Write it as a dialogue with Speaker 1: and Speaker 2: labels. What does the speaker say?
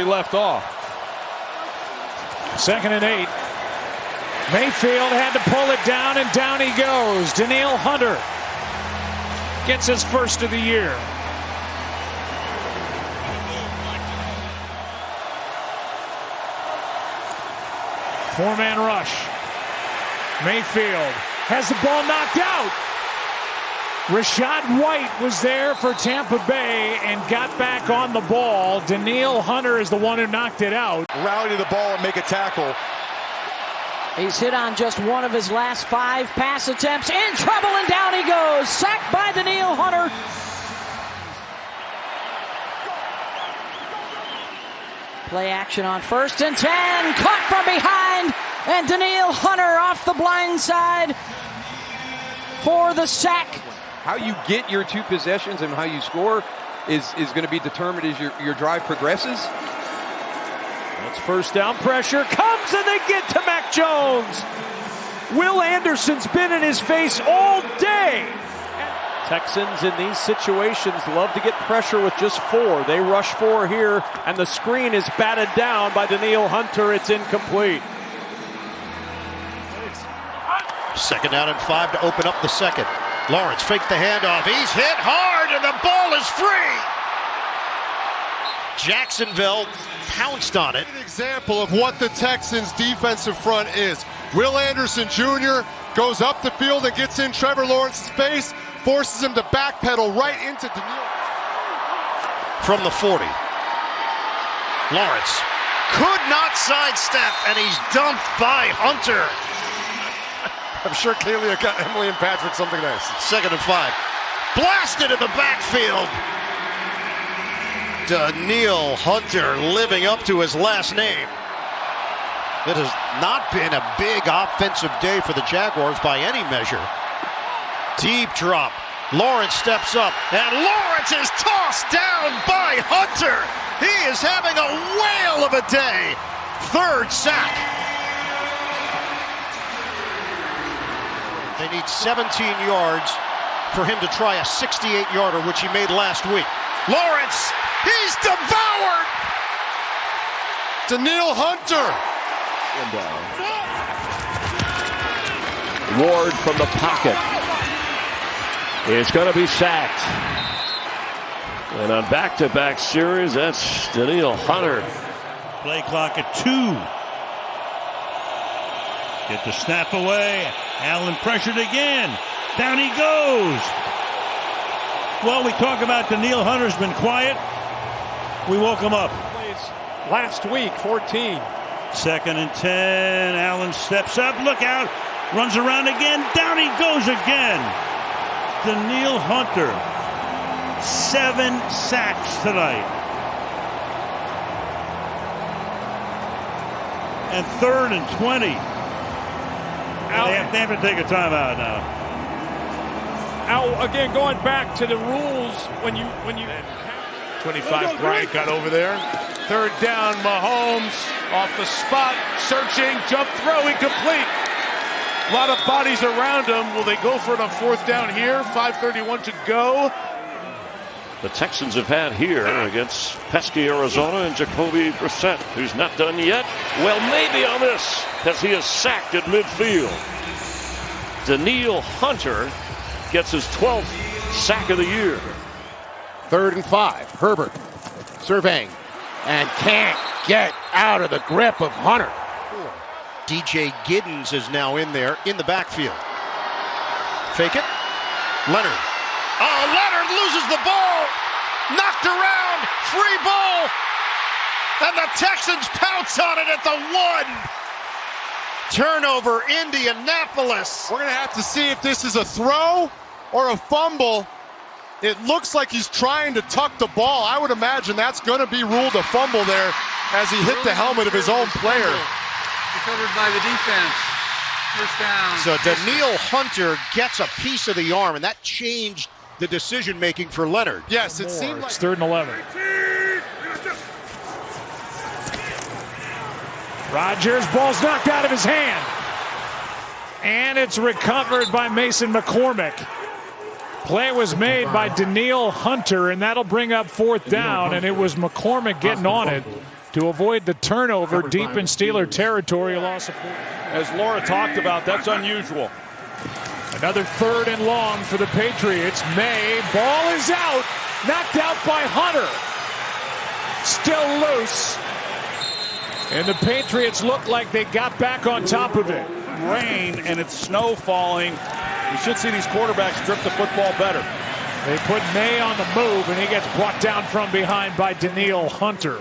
Speaker 1: left off.
Speaker 2: 2nd and 8. Mayfield had to pull it down, and down he goes. Danielle Hunter gets his first of the year. Four-man rush. Mayfield has the ball knocked out. Rashad White was there for Tampa Bay and got back on the ball. Danielle Hunter is the one who knocked it out.
Speaker 3: Rally to the ball and make a tackle.
Speaker 4: He's hit on just one of his last 5 pass attempts. In trouble, and down he goes. Sacked by Danielle Hunter. Play action on 1st and 10. Caught from behind. And Danielle Hunter off the blind side for the sack.
Speaker 1: How you get your 2 possessions and how you score is going to be determined as your drive progresses.
Speaker 2: That's first down. Pressure comes, and they get to Mac Jones. Will Anderson's been in his face all day. Texans in these situations love to get pressure with just 4. They rush 4 here, and the screen is batted down by Danielle Hunter. It's incomplete.
Speaker 5: 2nd down and 5 to open up the second. Lawrence faked the handoff. He's hit hard, and the ball is free. Jacksonville pounced on it.
Speaker 3: An example of what the Texans' defensive front is. Will Anderson Jr. goes up the field and gets in Trevor Lawrence's face, forces him to backpedal right into Danielle.
Speaker 5: From the 40. Lawrence could not sidestep, and he's dumped by Hunter.
Speaker 3: I'm sure Kaylee got Emily and Patrick something nice.
Speaker 5: 2nd and 5. Blasted in the backfield. Danielle Hunter living up to his last name. It has not been a big offensive day for the Jaguars by any measure. Deep drop. Lawrence steps up, and Lawrence is tossed down by Hunter. He is having a whale of a day. 3rd sack. They need 17 yards for him to try a 68-yarder, which he made last week. Lawrence, he's devoured!
Speaker 3: Danielle Hunter.
Speaker 6: Ward from the pocket is going to be sacked. And on back-to-back series, that's Danielle Hunter.
Speaker 7: Play clock at 2. Get the snap away. Allen pressured again. Down he goes. Well, we talk about Danielle Hunter's been quiet. We woke him up.
Speaker 2: Last week, 14.
Speaker 7: 2nd and 10. Allen steps up. Look out. Runs around again. Down he goes again. Danielle Hunter. 7 sacks tonight. And 3rd and 20. They have to take a timeout now.
Speaker 2: Again, going back to the rules, when you
Speaker 3: 25 Bryant got over there. 3rd down, Mahomes off the spot, searching, jump throw, incomplete. A lot of bodies around him. Will they go for it on 4th down here? 5:31 to go.
Speaker 6: The Texans have had here against pesky Arizona and Jacoby Brissett, who's not done yet. Well, maybe on this, as he is sacked at midfield. Danielle Hunter gets his 12th sack of the year.
Speaker 8: 3rd and 5. Herbert surveying and can't get out of the grip of Hunter.
Speaker 5: DJ Giddens is now in there in the backfield. Fake it. Leonard. Oh, Leonard loses the ball. Knocked around. Free ball. And the Texans pounce on it at the 1. Turnover, Indianapolis.
Speaker 3: We're going to have to see if this is a throw or a fumble. It looks like he's trying to tuck the ball. I would imagine that's going to be ruled a fumble there as he hit the helmet of his own player.
Speaker 9: Recovered by the defense. First down.
Speaker 5: So Danielle Hunter gets a piece of the arm, and that changed the decision-making for Leonard.
Speaker 3: Yes, it seemed like...
Speaker 2: It's 3rd and 11. Rodgers, ball's knocked out of his hand. And it's recovered by Mason McCormick. Play was made by Danielle Hunter, and that'll bring up 4th down, and it was McCormick getting on it. to avoid the turnover deep in Steeler territory. A loss of 4.
Speaker 3: As Laura talked about, that's unusual.
Speaker 2: Another 3rd and long for the Patriots. May, ball is out, knocked out by Hunter. Still loose. And the Patriots look like they got back on top of it.
Speaker 3: Rain and it's snow falling. We should see these quarterbacks grip the football better.
Speaker 2: They put May on the move, and he gets brought down from behind by Danielle Hunter.